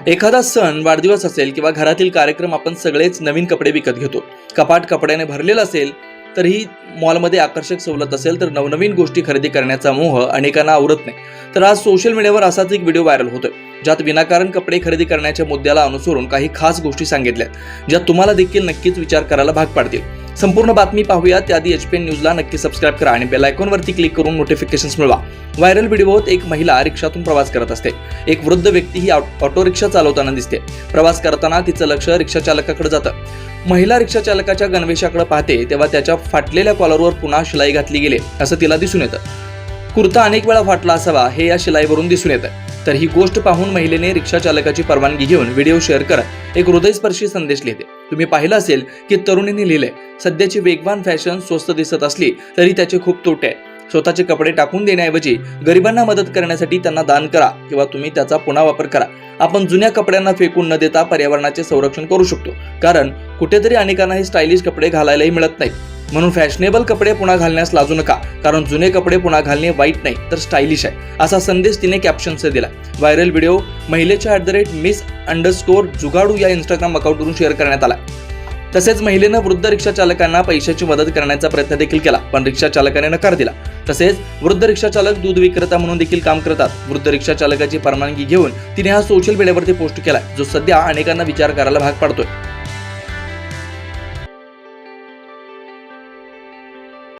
एखादा सण, वाढदिवस असेल किंवा घरातील कार्यक्रम आपण सगळेच नवीन कपडे विकत घेतो. कपाट कपड्याने भरलेलं असेल तरीही मॉलमध्ये आकर्षक सवलत असेल तर नवनवीन गोष्टी खरेदी करण्याचा मोह अनेकांना आवरत नाही. तर आज सोशल मीडियावर असाच एक व्हिडिओ व्हायरल होतोय ज्यात विनाकारण कपडे खरेदी करण्याच्या मुद्द्याला अनुसरून काही खास गोष्टी सांगितल्यात ज्या तुम्हाला देखील नक्कीच विचार करायला भाग पाडतील. संपूर्ण बातमी पाहूया त्याआधी HPN न्यूजला नक्की सबस्क्राईब करा आणि बेल आयकॉनवरती क्लिक करून नोटिफिकेशन्स मिळवा. व्हायरल व्हिडिओत एक महिला रिक्षातून प्रवास करत असते. एक वृद्ध व्यक्ती ही ऑटो रिक्षा चालवताना दिसते. प्रवास करताना तिचं लक्ष रिक्षा चालकाकडे जातं. महिला रिक्षा चालकाच्या गणवेशाकडे पाहते तेव्हा त्याच्या फाटलेल्या कॉलरवर पुन्हा शिलाई घातली गेली असं तिला दिसून येतं. कुर्ता अनेक वेळा फाटला असावा हे या शिलाईवरून दिसून येतं. तर ही गोष्ट पाहून महिलेने रिक्षा चालकाची परवानगी घेऊन व्हिडिओ शेअर करत एक हृदयस्पर्शी संदेश लिहिते. तुम्ही पाहिलं असेल की तरुणीने लिहिलंय, सध्याची वेगवान फॅशन स्वस्त दिसत असली तरी त्याचे खूप तोटे आहेत. स्वतःचे कपडे टाकून देण्याऐवजी गरिबांना मदत करण्यासाठी त्यांना दान करा किंवा तुम्ही त्याचा पुन्हा वापर करा. आपण जुन्या कपड्यांना फेकून न देता पर्यावरणाचे संरक्षण करू शकतो, कारण कुठेतरी अनेकांना हे स्टायलिश कपडे घालायलाही मिळत नाहीत. म्हणून फॅशनेबल कपडे पुन्हा घालण्यास लाजू नका, कारण जुने कपडे पुन्हा घालणे वाईट नाही तर स्टायलिश आहे असा संदेश तिने कॅप्शनसह दिला. व्हायरल व्हिडिओ महिलेच्या @miss_जुगाडू या इंस्टाग्राम अकाउंटवरून शेअर करण्यात आला. तसेच महिलेनं वृद्ध रिक्षा चालकांना पैशाची मदत करण्याचा प्रयत्न देखील केला, पण रिक्षा चालकाने नकार दिला. तसेच वृद्ध रिक्षा चालक दूध विक्रेता म्हणून देखील काम करतात. वृद्ध रिक्षा चालकाची परवानगी घेऊन तिने हा सोशल मीडियावरती पोस्ट केला जो सध्या अनेकांना विचार करायला भाग पाडतोय.